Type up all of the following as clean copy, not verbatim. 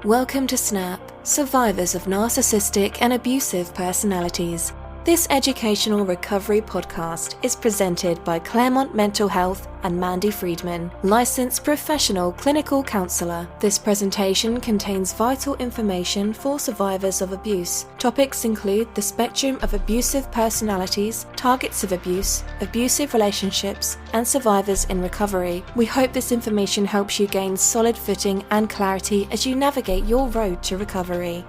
Welcome to SNAP, Survivors of Narcissistic and Abusive Personalities. This educational recovery podcast is presented by Claremont Mental Health and Mandy Friedman, licensed professional clinical counselor. This presentation contains vital information for survivors of abuse. Topics include the spectrum of abusive personalities, targets of abuse, abusive relationships, and survivors in recovery. We hope this information helps you gain solid footing and clarity as you navigate your road to recovery.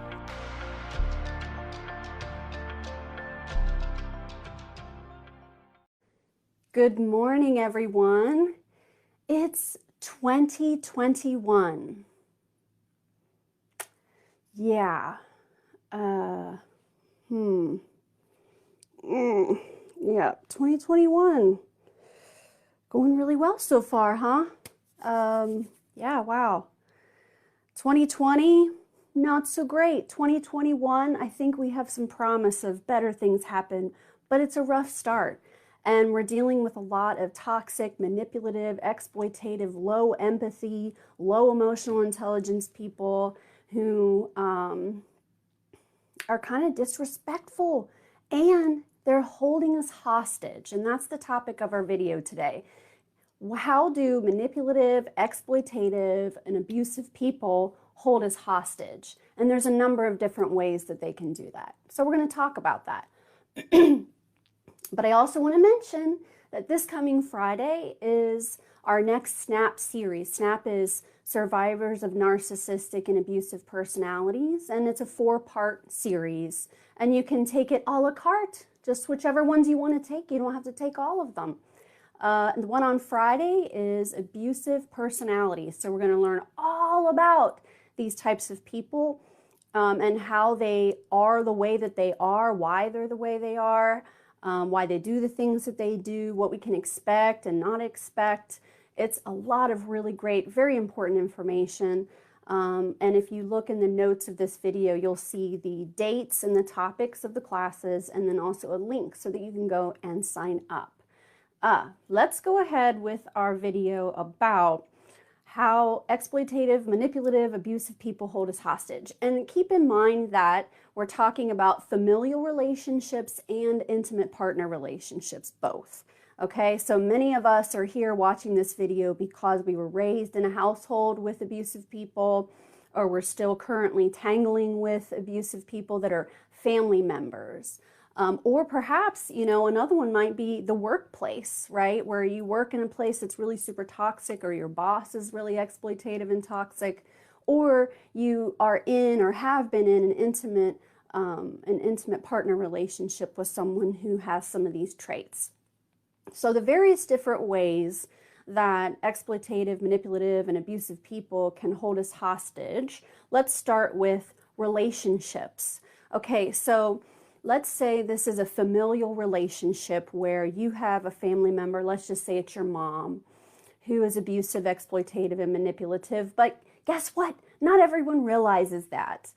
Good morning, everyone. It's 2021. Yeah. Yeah, 2021. Going really well so far, huh? Yeah, wow. 2020, not so great. 2021, I think we have some promise of better things happen, but it's a rough start. And we're dealing with a lot of toxic, manipulative, exploitative, low empathy, low emotional intelligence people who are kind of disrespectful, and they're holding us hostage. And that's the topic of our video today. How do manipulative, exploitative, and abusive people hold us hostage? And there's a number of different ways that they can do that. So we're going to talk about that. But I also want to mention that this coming Friday is our next SNAP series. SNAP is Survivors of Narcissistic and Abusive Personalities, and it's a 4-part series. And you can take it a la carte, just whichever ones you want to take. You don't have to take all of them. The one on Friday is Abusive Personalities. So we're going to learn all about these types of people and how they are the way that they are, why they're the way they are. Why they do the things that they do, what we can expect and not expect. It's a lot of really great, very important information. And if you look in the notes of this video, you'll see the dates and the topics of the classes, and then also a link so that you can go and sign up. Let's go ahead with our video about how exploitative, manipulative, abusive people hold us hostage. And keep in mind that we're talking about familial relationships and intimate partner relationships, both. Okay, so many of us are here watching this video because we were raised in a household with abusive people, or we're still currently tangling with abusive people that are family members. Or perhaps, another one might be the workplace, right? Where you work in a place that's really super toxic, or your boss is really exploitative and toxic, or you are in or have been in an intimate partner relationship with someone who has some of these traits. So the various different ways that exploitative, manipulative, and abusive people can hold us hostage. Let's start with relationships. Okay, so let's say this is a familial relationship where you have a family member, let's just say it's your mom, who is abusive, exploitative, and manipulative. But guess what? Not everyone realizes that.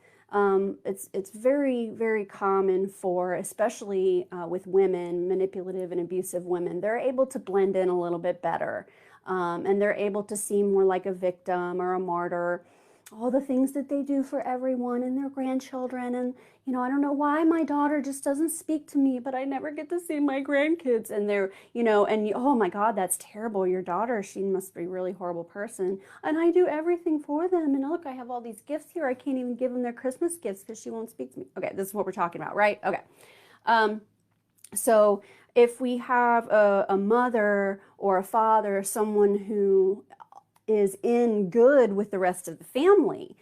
It's very, very common for, especially with women, manipulative and abusive women. They're able to blend in a little bit better, and they're able to seem more like a victim or a martyr. All the things that they do for everyone and their grandchildren. And, I don't know why my daughter just doesn't speak to me, but I never get to see my grandkids. And they're, oh my God, that's terrible. Your daughter, she must be a really horrible person. And I do everything for them. And look, I have all these gifts here. I can't even give them their Christmas gifts because she won't speak to me. Okay, this is what we're talking about, right? Okay. So if we have a mother or a father, someone who is in good with the rest of the family,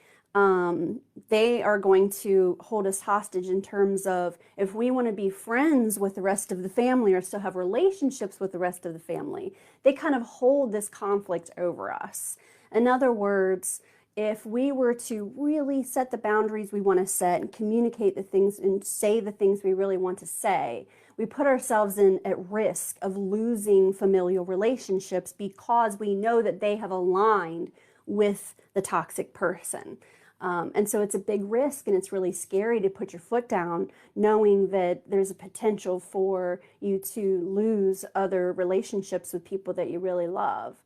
they are going to hold us hostage in terms of if we want to be friends with the rest of the family or still have relationships with the rest of the family, they kind of hold this conflict over us. In other words, if we were to really set the boundaries we want to set and communicate the things and say the things we really want to say, we put ourselves at risk of losing familial relationships because we know that they have aligned with the toxic person. And so it's a big risk, and it's really scary to put your foot down knowing that there's a potential for you to lose other relationships with people that you really love.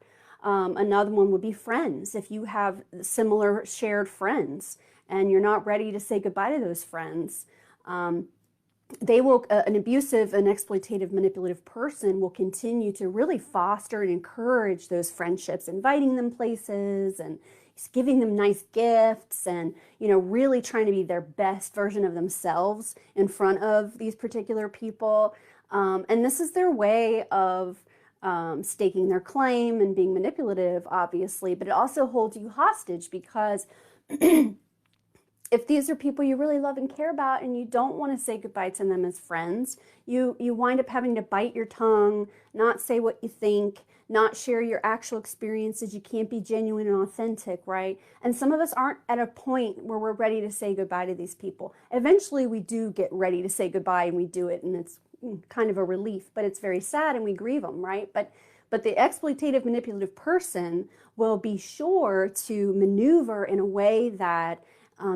Another one would be friends. If you have similar shared friends and you're not ready to say goodbye to those friends, they will, an abusive and exploitative manipulative person will continue to really foster and encourage those friendships, inviting them places and giving them nice gifts and, really trying to be their best version of themselves in front of these particular people. And this is their way of staking their claim and being manipulative, obviously, but it also holds you hostage because if these are people you really love and care about and you don't want to say goodbye to them as friends, you wind up having to bite your tongue, not say what you think, not share your actual experiences. You can't be genuine and authentic, right? And some of us aren't at a point where we're ready to say goodbye to these people. Eventually we do get ready to say goodbye and we do it, and it's kind of a relief, but it's very sad and we grieve them, right? But the exploitative manipulative person will be sure to maneuver in a way that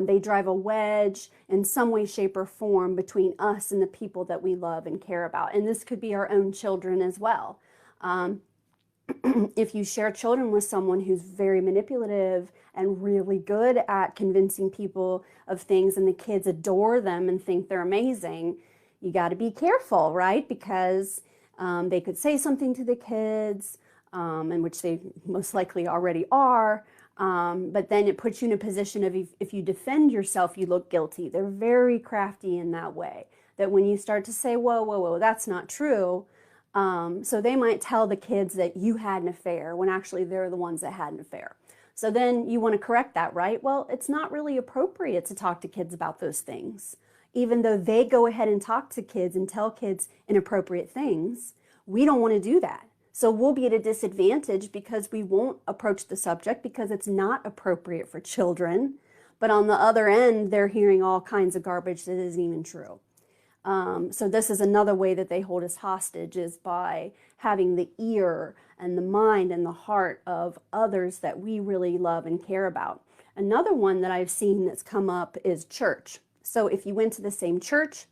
they drive a wedge in some way, shape, or form between us and the people that we love and care about. And this could be our own children as well. If you share children with someone who's very manipulative and really good at convincing people of things and the kids adore them and think they're amazing, you got to be careful, right? Because they could say something to the kids, in which they most likely already are. But then it puts you in a position of if you defend yourself, you look guilty. They're very crafty in that way, that when you start to say, whoa, whoa, whoa, that's not true. So they might tell the kids that you had an affair when actually they're the ones that had an affair. So then you want to correct that, right? Well, it's not really appropriate to talk to kids about those things. Even though they go ahead and talk to kids and tell kids inappropriate things, we don't want to do that. So we'll be at a disadvantage because we won't approach the subject because it's not appropriate for children. But on the other end, they're hearing all kinds of garbage that isn't even true. So this is another way that they hold us hostage, is by having the ear and the mind and the heart of others that we really love and care about. Another one that I've seen that's come up is church. So if you went to the same church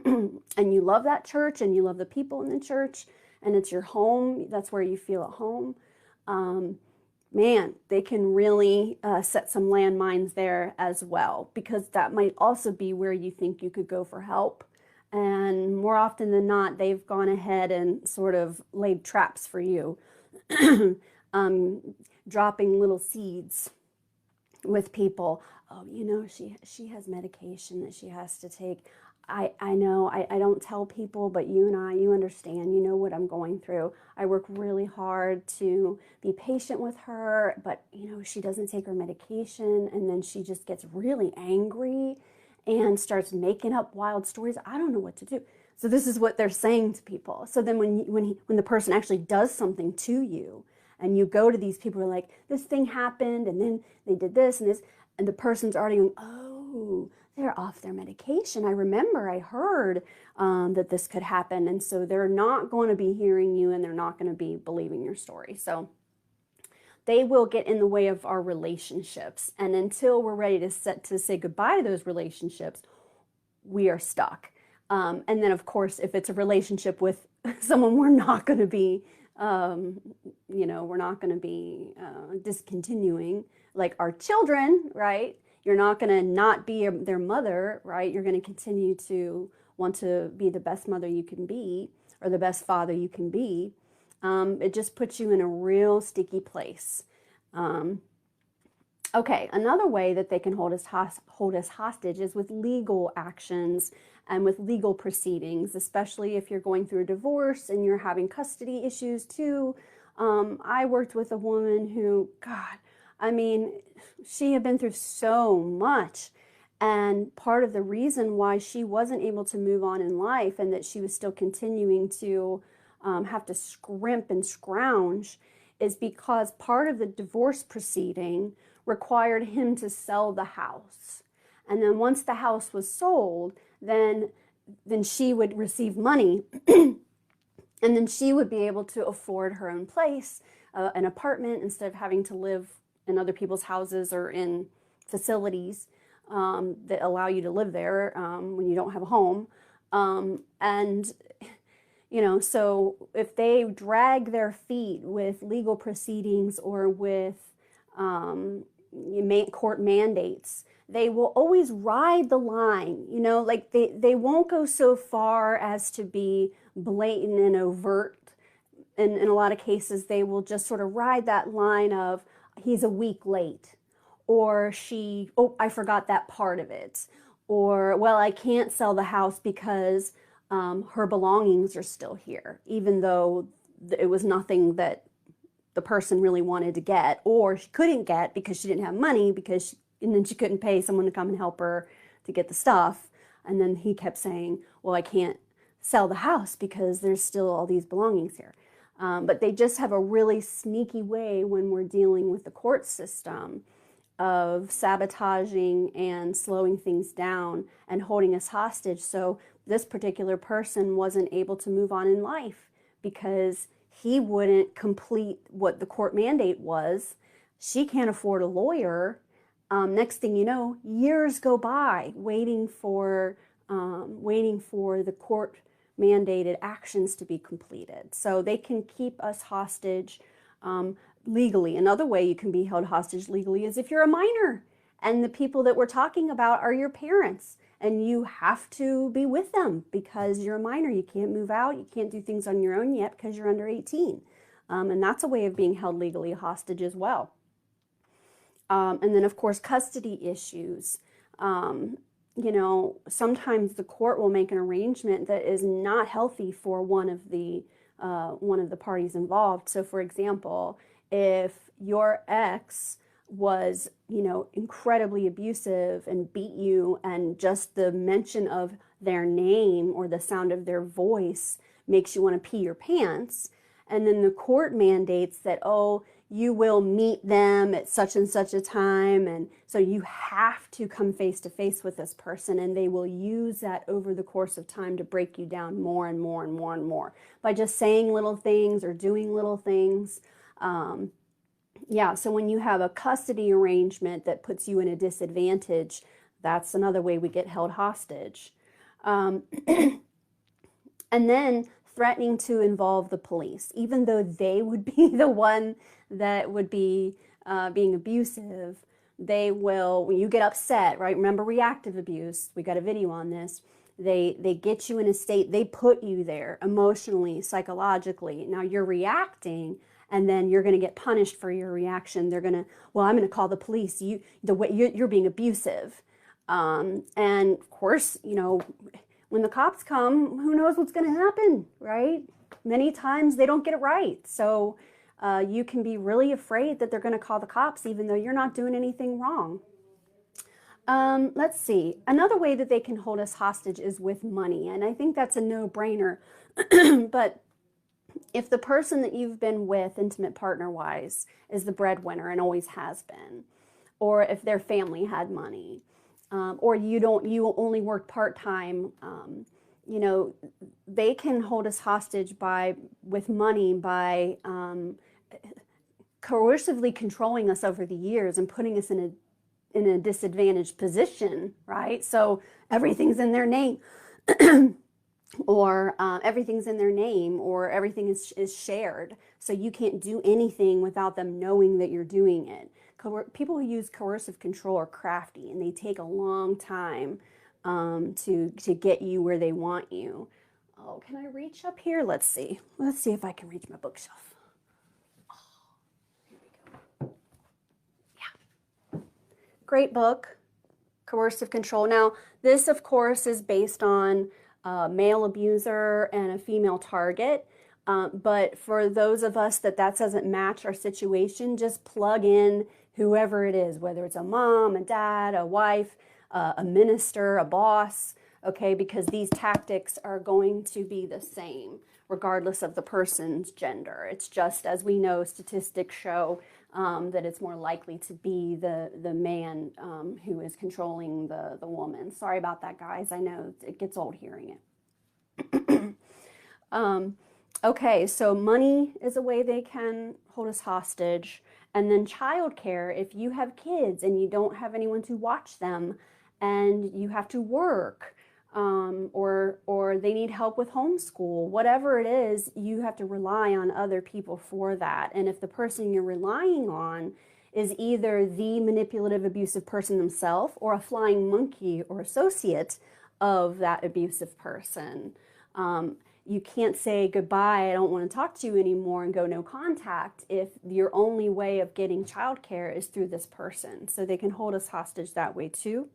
and you love that church and you love the people in the church and it's your home, that's where you feel at home, man, they can really set some landmines there as well, because that might also be where you think you could go for help. And more often than not, they've gone ahead and sort of laid traps for you, dropping little seeds with people. Oh, she has medication that she has to take. I know, I don't tell people, but you understand, you know what I'm going through. I work really hard to be patient with her, but she doesn't take her medication, and then she just gets really angry and starts making up wild stories. I don't know what to do. So this is what they're saying to people. So then when the person actually does something to you, and you go to these people who are like, this thing happened, and then they did this and this, and the person's already going, oh, they're off their medication. I remember I heard that this could happen. And so they're not going to be hearing you, and they're not going to be believing your story. So they will get in the way of our relationships. And until we're ready to say goodbye to those relationships, we are stuck. And then, of course, if it's a relationship with someone we're not going to be, we're not going to be discontinuing, like our children, right? You're not going to not be their mother, right? You're going to continue to want to be the best mother you can be, or the best father you can be. It just puts you in a real sticky place. Okay, another way that they can hold us hostage is with legal actions and with legal proceedings, especially if you're going through a divorce and you're having custody issues too. I worked with a woman who, she had been through so much. And part of the reason why she wasn't able to move on in life, and that she was still continuing to have to scrimp and scrounge, is because part of the divorce proceeding required him to sell the house. And then once the house was sold, then she would receive money and then she would be able to afford her own place, an apartment, instead of having to live in other people's houses or in facilities that allow you to live there when you don't have a home. And So if they drag their feet with legal proceedings or with court mandates, they will always ride the line, like they won't go so far as to be blatant and overt. In a lot of cases, they will just sort of ride that line of he's a week late, or I forgot that part of it, or, well, I can't sell the house because her belongings are still here, even though it was nothing that the person really wanted to get, or she couldn't get because she didn't have money, and then she couldn't pay someone to come and help her to get the stuff. And then he kept saying, well, I can't sell the house because there's still all these belongings here. But they just have a really sneaky way when we're dealing with the court system of sabotaging and slowing things down and holding us hostage. So this particular person wasn't able to move on in life because he wouldn't complete what the court mandate was. She can't afford a lawyer. Next thing you know, years go by waiting for the court mandated actions to be completed. So they can keep us hostage legally. Another way you can be held hostage legally is if you're a minor and the people that we're talking about are your parents, and you have to be with them because you're a minor. You can't move out. You can't do things on your own yet because you're under 18. And that's a way of being held legally hostage as well. And then, of course, custody issues. Sometimes the court will make an arrangement that is not healthy for one of the parties involved. So, for example, if your ex was, incredibly abusive and beat you, and just the mention of their name or the sound of their voice makes you want to pee your pants, and then the court mandates that, oh, you will meet them at such and such a time, and so you have to come face to face with this person, and they will use that over the course of time to break you down more and more and more and more by just saying little things or doing little things. So when you have a custody arrangement that puts you in a disadvantage, that's another way we get held hostage. And then threatening to involve the police, even though they would be the one that would be being abusive. They will, when you get upset, right? Remember reactive abuse. We got a video on this. They get you in a state, they put you there emotionally, psychologically. Now you're reacting, and then you're going to get punished for your reaction. They're going to, well, I'm going to call the police. You're being abusive. And of course, when the cops come, who knows what's going to happen, right? Many times they don't get it right. So you can be really afraid that they're going to call the cops even though you're not doing anything wrong. Let's see. Another way that they can hold us hostage is with money. And I think that's a no-brainer. But if the person that you've been with, intimate partner-wise, is the breadwinner and always has been, or if their family had money, or you only work part-time, they can hold us hostage with money by coercively controlling us over the years and putting us in a disadvantaged position, right? So everything's in their name. Or everything's in their name, or everything is shared. So you can't do anything without them knowing that you're doing it. People who use coercive control are crafty, and they take a long time to get you where they want you. Oh, can I reach up here? Let's see. Let's see if I can reach my bookshelf. Oh, here we go. Yeah. Great book, Coercive Control. Now, this, of course, is based on a male abuser and a female target. But for those of us that doesn't match our situation, just plug in whoever it is, whether it's a mom, a dad, a wife, a minister, a boss, okay? Because these tactics are going to be the same regardless of the person's gender. It's just, as we know, statistics show that it's more likely to be the man who is controlling the woman. Sorry about that, guys. I know it gets old hearing it. Okay, so money is a way they can hold us hostage. And then childcare, if you have kids and you don't have anyone to watch them and you have to work, or they need help with homeschool. Whatever it is, you have to rely on other people for that. And if the person you're relying on is either the manipulative, abusive person themselves or a flying monkey or associate of that abusive person, you can't say goodbye, I don't want to talk to you anymore, and go no contact if your only way of getting childcare is through this person. So they can hold us hostage that way too.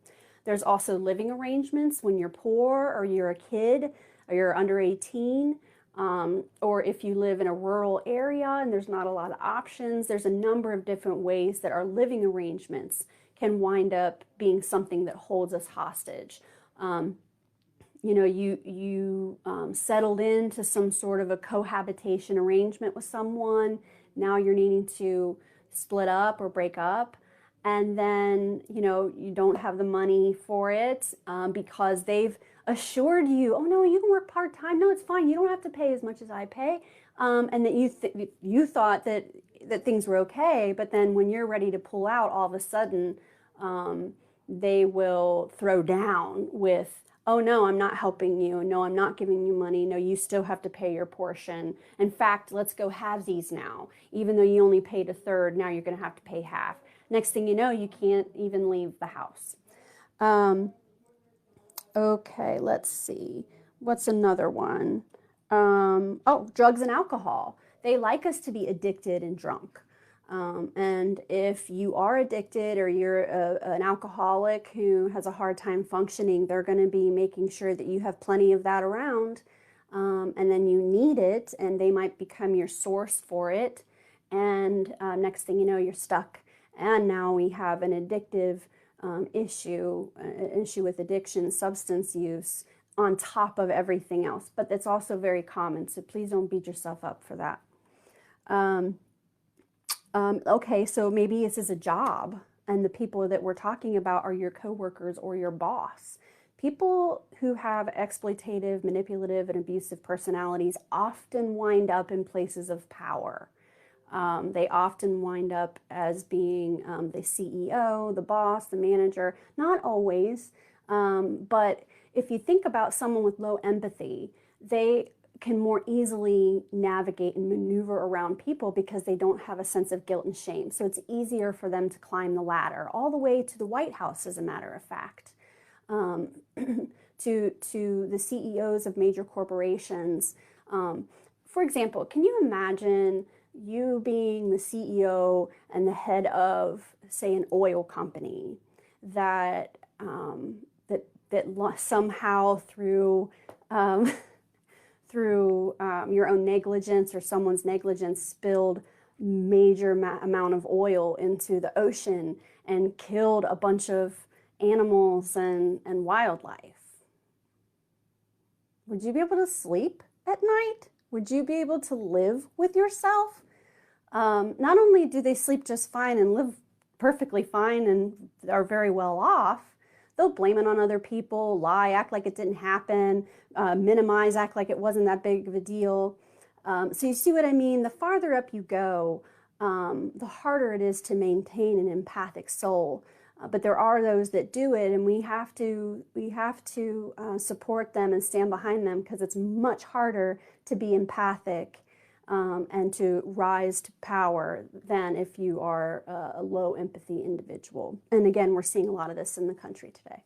There's also living arrangements when you're poor or you're a kid or you're under 18, or if you live in a rural area and there's not a lot of options. There's a number of different ways that our living arrangements can wind up being something that holds us hostage. You know, you settled into some sort of a cohabitation arrangement with someone. Now you're needing to split up or break up. And then, you know, you don't have the money for it because they've assured you, oh no, you can work part-time. No, it's fine. You don't have to pay as much as I pay. And that you thought that things were okay. But then when you're ready to pull out, all of a sudden, they will throw down with, oh no, I'm not helping you. No, I'm not giving you money. No, you still have to pay your portion. In fact, let's go halvesies now. Even though you only paid a third, now you're going to have to pay half. Next thing you know, you can't even leave the house. Okay, let's see. What's another one? Oh, drugs and alcohol. They like us to be addicted and drunk. And if you are addicted or you're an alcoholic who has a hard time functioning, they're going to be making sure that you have plenty of that around. And then you need it, and they might become your source for it. And next thing you know, you're stuck. And now we have an addictive issue with addiction, substance use on top of everything else. But that's also very common, so please don't beat yourself up for that. Okay, so maybe this is a job, and the people that we're talking about are your coworkers or your boss. People who have exploitative, manipulative, and abusive personalities often wind up in places of power. They often wind up as being the CEO, the boss, the manager. Not always, but if you think about someone with low empathy, they can more easily navigate and maneuver around people because they don't have a sense of guilt and shame. So it's easier for them to climb the ladder, all the way to the White House, as a matter of fact, to the CEOs of major corporations. For example, can you imagine you being the CEO and the head of, say, an oil company that somehow through your own negligence or someone's negligence spilled major amount of oil into the ocean and killed a bunch of animals and wildlife? Would you be able to sleep at night? Would you be able to live with yourself? Not only do they sleep just fine and live perfectly fine and are very well off, they'll blame it on other people, lie, act like it didn't happen, minimize, act like it wasn't that big of a deal. So you see what I mean? The farther up you go, the harder it is to maintain an empathic soul. But there are those that do it, and we have to support them and stand behind them, because it's much harder to be empathic and to rise to power than if you are a low empathy individual. And again, we're seeing a lot of this in the country today.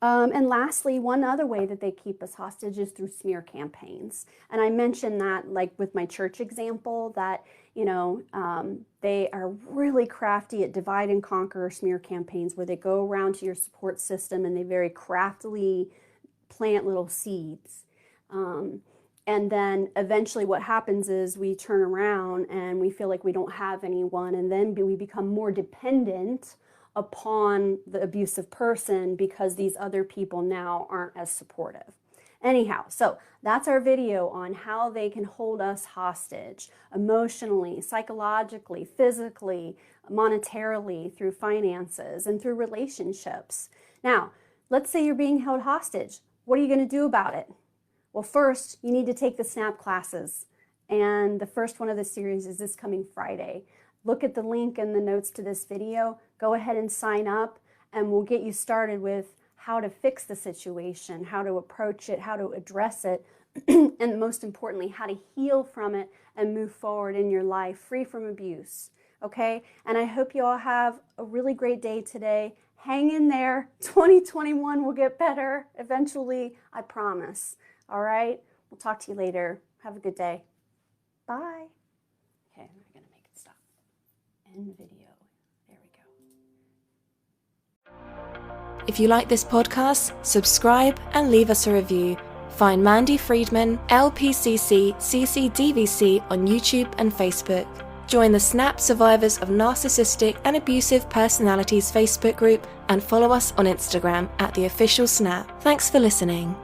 And lastly, one other way that they keep us hostage is through smear campaigns. And I mentioned that, like with my church example, that, you know, they are really crafty at divide and conquer smear campaigns, where they go around to your support system and they very craftily plant little seeds. And then eventually what happens is we turn around and we feel like we don't have anyone, and then we become more dependent upon the abusive person because these other people now aren't as supportive. Anyhow, so that's our video on how they can hold us hostage emotionally, psychologically, physically, monetarily, through finances, and through relationships. Now, let's say you're being held hostage. What are you going to do about it? Well, first, you need to take the SNAP classes. And the first one of the series is this coming Friday. Look at the link in the notes to this video. Go ahead and sign up, and we'll get you started with how to fix the situation, how to approach it, how to address it, and most importantly, how to heal from it and move forward in your life free from abuse. Okay? And I hope you all have a really great day today. Hang in there. 2021 will get better eventually, I promise. All right? We'll talk to you later. Have a good day. Bye. Okay, I'm going to make it stop. End video. There we go. If you like this podcast, subscribe and leave us a review. Find Mandy Friedman, LPCC, CCDVC on YouTube and Facebook. Join the SNAP Survivors of Narcissistic and Abusive Personalities Facebook group and follow us on Instagram @theofficialsnap. Thanks for listening.